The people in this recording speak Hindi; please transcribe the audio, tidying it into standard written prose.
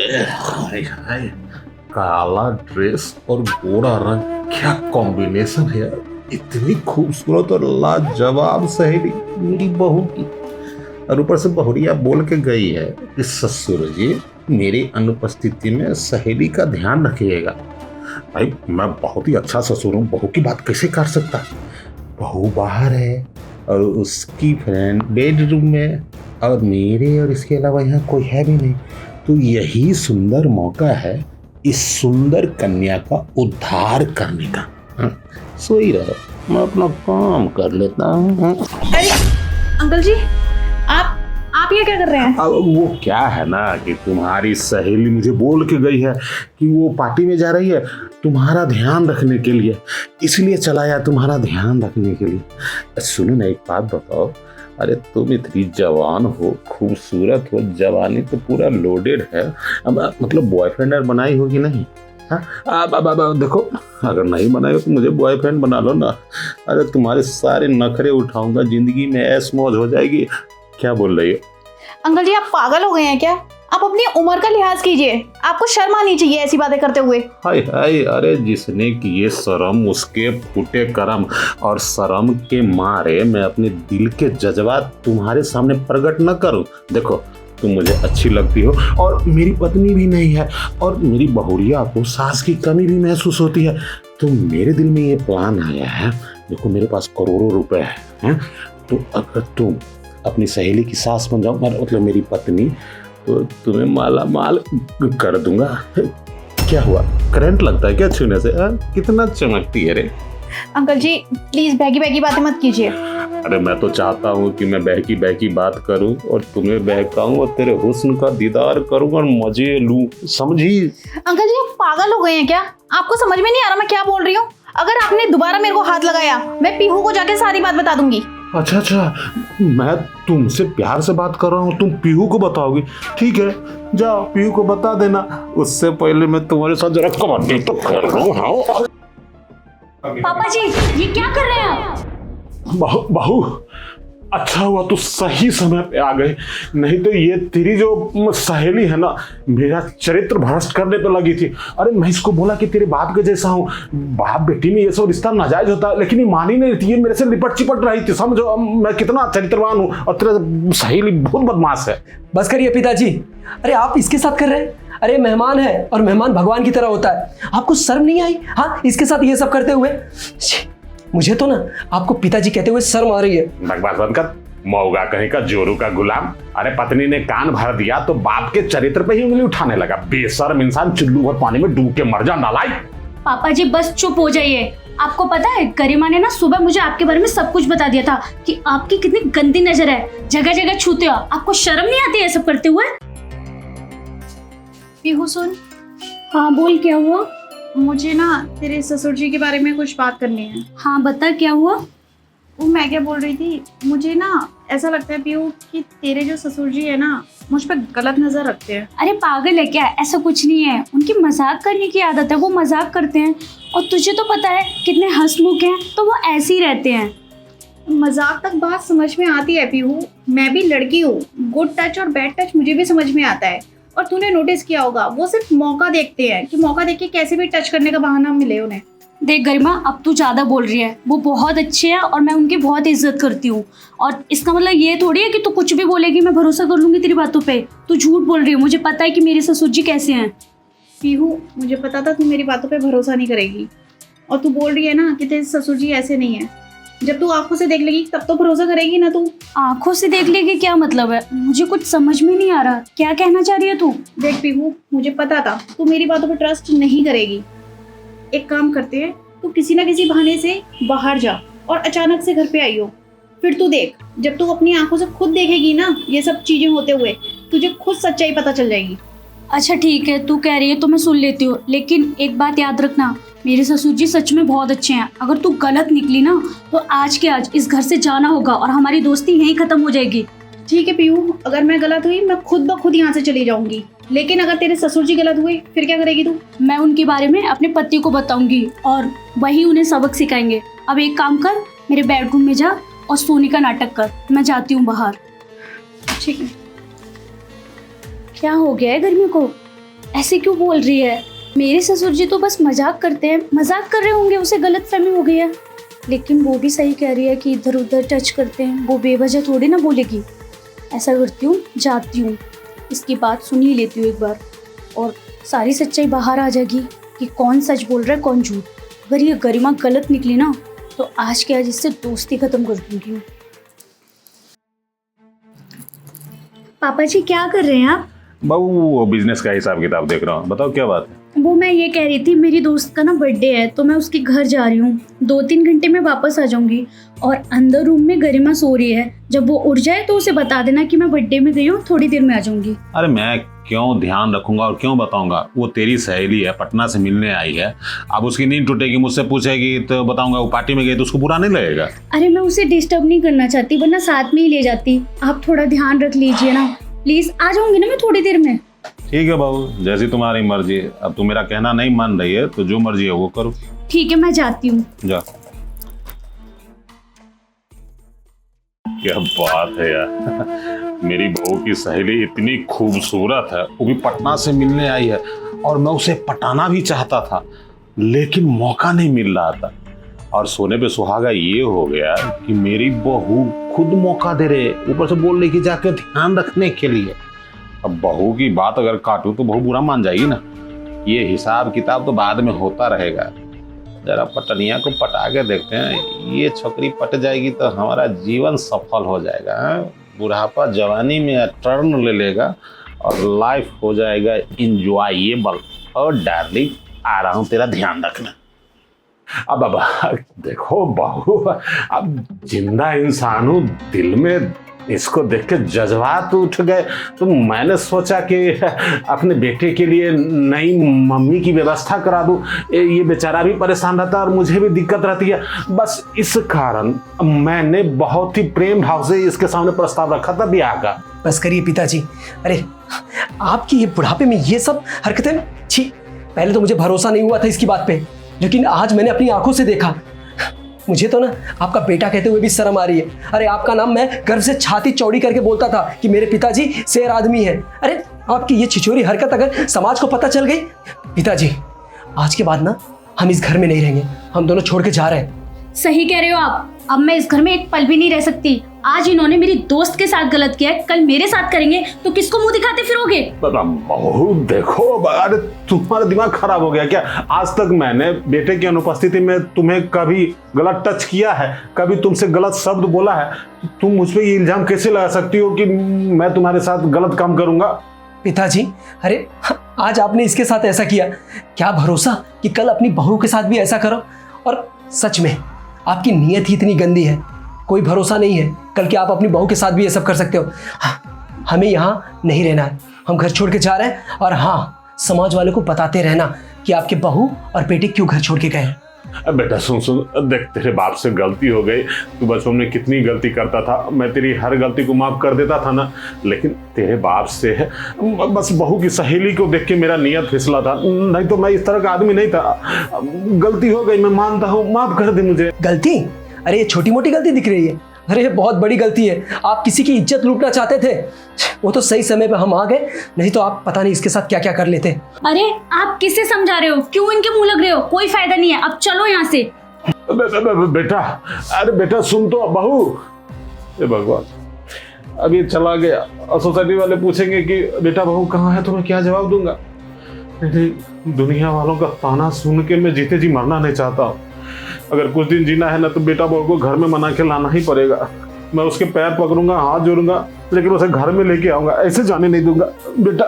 हाय हाय, काला ड्रेस और गोरा रंग, क्या कॉम्बिनेशन है यार। इतनी खूबसूरत और लाजवाब सहेली मेरी बहू की। और ऊपर से बहुरिया बोल के गई है कि ससुर जी मेरी अनुपस्थिति में सहेली का ध्यान रखिएगा। भाई मैं बहुत ही अच्छा ससुर हूँ, बहू की बात कैसे कर सकता। बहू बाहर है और उसकी फ्रेंड बेडरूम में, और मेरे और इसके अलावा यहाँ कोई है भी नहीं। तो यही सुंदर मौका है इस सुंदर कन्या का उद्धार करने का। सोई रहो, मैं अपना काम कर लेता हूँ। अरे अंकल जी, आप ये क्या कर रहे हैं? अब वो क्या है ना कि तुम्हारी सहेली मुझे बोल के गई है कि वो पार्टी में जा रही है तुम्हारा ध्यान रखने के लिए, इसलिए चला या तुम्हारा ध्यान रखने के लिए। सुनो ना, एक बात बताओ, अरे तुम इतनी जवान हो, खूबसूरत हो, जवानी तो पूरा लोडेड है। अब मतलब बॉयफ्रेंड बनाई होगी नहीं? हाँ, अब देखो, अगर नहीं बनाए हो तो मुझे बॉयफ्रेंड बना लो ना। अरे तुम्हारे सारे नखरे उठाऊंगा, जिंदगी में ऐश मौज हो जाएगी। क्या बोल रही हो? अंकल जी, आप पागल हो गए हैं क्या? आप अपनी उम्र का लिहाज कीजिए, आपको शर्म आनी चाहिए ऐसी बातें करते हुए। हाय हाय, अरे जिसने किए शर्म उसके फूटे करम, और शर्म के मारे मैं अपने दिल के जज्बात तुम्हारे सामने प्रकट न करूं। देखो, तुम मुझे अच्छी लगती हो और मेरी पत्नी भी नहीं है, और मेरी बहुरिया को सास की कमी भी महसूस होती है। तो मेरे दिल में ये प्लान आया है, देखो मेरे पास करोड़ों रुपए हैं, तो अगर तुम अपनी सहेली की सास बन जाओ, मतलब मेरी पत्नी, तो तुम्हें माला माल कर दूंगा। क्या हुआ, करंट लगता है क्या छूने से? कितना चमकती है रे। अंकल जी प्लीज बहकी बहकी बातें मत कीजिए। अरे मैं तो चाहता हूँ कि मैं बहकी बहकी बात करूँ और तुम्हें बहकाऊँ और तेरे हुस्न का दीदार करूँ और मजे लूँ, समझी? अंकल जी आप पागल हो गए हैं क्या? आपको समझ में नहीं आ रहा मैं क्या बोल रही हूँ? अगर आपने दोबारा मेरे को हाथ लगाया, मैं पीहू को जाके सारी बात बता दूंगी। अच्छा, मैं तुमसे प्यार से बात कर रहा हूँ, तुम पीहू को बताओगी? ठीक है, जाओ पीहू को बता देना। उससे पहले मैं तुम्हारे साथ जरा कबड्डी तो खेल रहा हूँ। पापा जी ये क्या कर रहे हैं आप? बहू, अच्छा हुआ तू सही समय पे आ गए, नहीं तो ये तेरी जो सहेली है ना, मेरा चरित्र भ्रष्ट करने पे लगी थी। अरे मैं इसको बोला कि तेरे बाप के जैसा हूँ, बाप बेटी में ये सब रिश्ता नाजायज होता है, लेकिन ये मानी नहीं थी, ये मेरे से लिपट चिपट रही थी। समझो मैं कितना चरित्रवान हूँ, और तेरा सहेली बहुत बदमाश है। बस करिए पिताजी, अरे आप इसके साथ कर रहे हैं? अरे मेहमान है और मेहमान भगवान की तरह होता है, आपको शर्म नहीं आई? हाँ, इसके साथ ये सब करते हुए मुझे तो ना आपको पिताजी कहते हुए शर्म आ रही है। बकवास बंद कर, मौगा कहीं का, जोरू का गुलाम। अरे पत्नी ने कान भर दिया तो बाप के चरित्र पे ही उंगली उठाने लगा। बेशर्म इंसान, चुल्लू भर पानी में डूब के मर जा नालायक। पापा जी बस चुप हो जाइए। आपको पता है गरिमा ने ना सुबह मुझे आपके बारे में सब कुछ बता दिया था कि आपकी कितनी गंदी नजर है, जगह जगह छूते हो। आपको शर्म नहीं आती ये सब करते हुए? पीहू सुन। हाँ बोल, क्या हुआ? मुझे ना तेरे ससुर जी के बारे में कुछ बात करनी है। हाँ बता क्या हुआ? वो मैं क्या बोल रही थी, मुझे ना ऐसा लगता है पीहू कि तेरे जो ससुर जी है ना मुझ पर गलत नजर रखते हैं। अरे पागल है क्या? ऐसा कुछ नहीं है, उनकी मजाक करने की आदत है, वो मजाक करते हैं। और तुझे तो पता है कितने हंसमुख हैं, तो वो ऐसे ही रहते हैं। मजाक तक बात समझ में आती है पीहू, मैं भी लड़की हूँ, गुड टच और बैड टच मुझे भी समझ में आता है। और तूने नोटिस किया होगा वो सिर्फ मौका देखते हैं कि मौका देख के कैसे भी टच करने का बहाना मिले उन्हें। देख गरिमा, अब तू ज्यादा बोल रही है। वो बहुत अच्छे हैं और मैं उनकी बहुत इज्जत करती हूँ, और इसका मतलब ये थोड़ी है कि तू कुछ भी बोलेगी मैं भरोसा कर लूंगी तेरी बातों पे। तू झूठ बोल रही है, मुझे पता है कि मेरे ससुर जी कैसे हैं। पीहू मुझे पता था तू मेरी बातों पे भरोसा नहीं करेगी, और तू बोल रही है ना कि तेरे ससुर जी ऐसे नहीं है। जब तू आंखों से देख लेगी तब तो भरोसा करेगी ना तू। आंखों से देख लेगी क्या मतलब है? मुझे कुछ समझ में नहीं आ रहा, क्या कहना चाह रही है तू? देख पीहू, मुझे पता था तू मेरी बातों पे ट्रस्ट नहीं करेगी। एक काम करते हैं, तू किसी ना किसी बहाने से बाहर जा और अचानक से घर पे आई हो। फिर तू देख, जब तू अपनी आंखों से खुद देखेगी ना ये सब चीजें होते हुए, तुझे खुद सच्चाई पता चल जाएगी। अच्छा ठीक है, तू कह रही है तो मैं सुन लेती हूँ, लेकिन एक बात याद रखना, मेरे ससुर जी सच में बहुत अच्छे हैं। अगर तू गलत निकली ना तो आज के आज इस घर से जाना होगा और हमारी दोस्ती यहीं खत्म हो जाएगी। ठीक है पीहू, अगर मैं गलत हुई मैं खुद ब खुद यहाँ से चली जाऊंगी, लेकिन अगर तेरे ससुर जी गलत हुए फिर क्या करेगी तू? मैं उनके बारे में अपने पति को बताऊंगी और वही उन्हें सबक सिखाएंगे। अब एक काम कर, मेरे बेडरूम में जा और सोनी का नाटक कर। मैं जाती हूँ बाहर। ठीक है। क्या हो गया है गर्मी को? ऐसे क्यों बोल रही है? मेरे ससुर जी तो बस मजाक करते हैं, मजाक कर रहे होंगे, उसे गलतफहमी हो गई है। लेकिन वो भी सही कह रही है कि इधर उधर टच करते हैं, वो बेवजह थोड़ी ना बोलेगी। ऐसा करती हूँ, जाती हूँ, इसकी बात सुन ही लेती हूँ एक बार, और सारी सच्चाई बाहर आ जाएगी कि कौन सच बोल रहा है कौन झूठ। अगर ये गरिमा गलत निकली ना तो आज के आज इससे दोस्ती खत्म कर दूंगी। पापा जी क्या कर रहे हैं आप? बहू वो बिजनेस का हिसाब किताब देख रहा हूँ। बताओ क्या बात है? वो मैं ये कह रही थी, मेरी दोस्त का ना बर्थडे है तो मैं उसके घर जा रही हूँ। 2-3 घंटे में वापस आ जाऊंगी और अंदर रूम में गरिमा सो रही है। जब वो उठ जाए तो उसे बता देना कि मैं बर्थडे में गई हूँ, थोड़ी देर में आ जाऊंगी। अरे मैं क्यों ध्यान रखूंगा और क्यों बताऊंगा? वो तेरी सहेली है, पटना से मिलने आई है। अब उसकी नींद टूटेगी, मुझसे पूछेगी तो बताऊंगा वो पार्टी में गई, तो उसको बुरा नहीं लगेगा? अरे मैं उसे डिस्टर्ब नहीं करना चाहती, वरना साथ में ही ले जाती। आप थोड़ा ध्यान रख लीजिए ना प्लीज। आ जाऊंगी ना मैं थोड़ी देर में। ठीक है बहू, जैसी तुम्हारी मर्जी। अब तुम मेरा कहना नहीं मान रही है तो जो मर्जी है वो करो। ठीक है, मैं जाती हूँ। जा। क्या बात है यार, मेरी बहू की सहेली इतनी खूबसूरत है, वो भी पटना से मिलने आई है, और मैं उसे पटाना भी चाहता था लेकिन मौका नहीं मिल रहा था। और सोने पे सुहागा ये हो गया कि मेरी बहू खुद मौका दे रहे, ऊपर से बोल रही कि जाके ध्यान रखने के लिए। अब बहू की बात अगर काटूं तो बहू बुरा मान जाएगी ना। ये हिसाब किताब तो बाद में होता रहेगा। जरा पटनिया को पटा के देखते हैं, ये छोकरी पट जाएगी तो हमारा जीवन सफल हो जाएगा। बुढ़ापा जवानी में टर्न ले लेगा और लाइफ हो जाएगा इंजॉयबल। और डार्लिंग आ रहा हूँ, तेरा ध्यान रखना। अब देखो बहू, अब जिंदा इंसान हूँ, दिल में इसको देख के जज्बात उठ गए, तो मैंने सोचा कि अपने बेटे के लिए नई मम्मी की व्यवस्था करा दूं। ये बेचारा भी परेशान रहता है और मुझे भी दिक्कत रहती है। बस इस कारण मैंने बहुत ही प्रेम भाव से इसके सामने प्रस्ताव रखा था ब्याह का। बस करिए पिताजी। अरे आपकी ये बुढ़ापे में ये सब हरकतें, छी। पहले तो मुझे भरोसा नहीं हुआ था इसकी बात पे, लेकिन आज मैंने अपनी आंखों से देखा। मुझे तो ना आपका बेटा कहते हुए भी शर्म आ रही है। अरे आपका नाम मैं गर्व से छाती चौड़ी करके बोलता था कि मेरे पिताजी शेर आदमी है। अरे आपकी ये छिछोरी हरकत अगर समाज को पता चल गई, पिताजी आज के बाद ना हम इस घर में नहीं रहेंगे, हम दोनों छोड़ के जा रहे हैं। सही कह रहे हो आप। अब मैं इस घर में एक पल भी नहीं रह सकती। आज इन्होंने मेरी दोस्त के साथ गलत किया है, कल मेरे साथ करेंगे तो किसको मुंह दिखाते फिरोगे? बहू देखो, अरे तुम्हारा दिमाग खराब हो गया क्या? आज तक मैंने बेटे की अनुपस्थिति में तुम्हें कभी गलत टच किया है, कभी तुमसे गलत शब्द बोला है? तुम मुझ पे ये इल्जाम कैसे लगा सकती हो कि मैं तुम्हारे साथ गलत काम करूंगा? पिताजी अरे आज आपने इसके साथ ऐसा किया, क्या भरोसा कि कल अपनी बहू के साथ भी ऐसा करो। और सच में आपकी नीयत ही इतनी गंदी है, कोई भरोसा नहीं है कल के आप अपनी बहू के साथ भी ये सब कर सकते हो। हाँ, हमें यहाँ नहीं रहना है, हम घर छोड़ के जा रहे हैं। और हाँ, समाज वालों को बताते रहना कि आपके बहू और बेटे क्यों घर छोड़ के गए हैं। बेटा सुन देख, तेरे बाप से गलती हो गई। तू बचपन में कितनी गलती करता था, मैं तेरी हर गलती को माफ कर देता था ना, लेकिन तेरे बाप से बस बहू की सहेली को देख के मेरा नियत फिसला था, नहीं तो मैं इस तरह का आदमी नहीं था। गलती हो गई, मैं मानता हूँ, माफ कर दे मुझे। गलती? अरे ये छोटी मोटी गलती दिख रही है? अरे ये बहुत बड़ी गलती है। आप किसी की इज्जत लूटना चाहते थे, वो तो सही समय पे हम आ गए, नहीं तो आप पता नहीं इसके साथ क्या क्या कर लेते। अरे आप किससे समझा रहे हो? क्यों इनके मुंह लग रहे हो? कोई फायदा नहीं है, अब चलो यहाँ से। बेटा, अरे बेटा सुन तो बहू। भगवान, अब ये चला गया और सोसाइटी वाले पूछेंगे कि बेटा बहू कहाँ है, तो मैं क्या जवाब दूंगा? दुनिया वालों का ताना सुन के मैं जीते जी मरना नहीं चाहता। अगर कुछ दिन जीना है ना तो बेटा बहू को घर में मना के लाना ही पड़ेगा। मैं उसके पैर पकड़ूंगा, हाथ जोड़ूंगा, लेकिन उसे घर में लेके आऊंगा, ऐसे जाने नहीं दूंगा। बेटा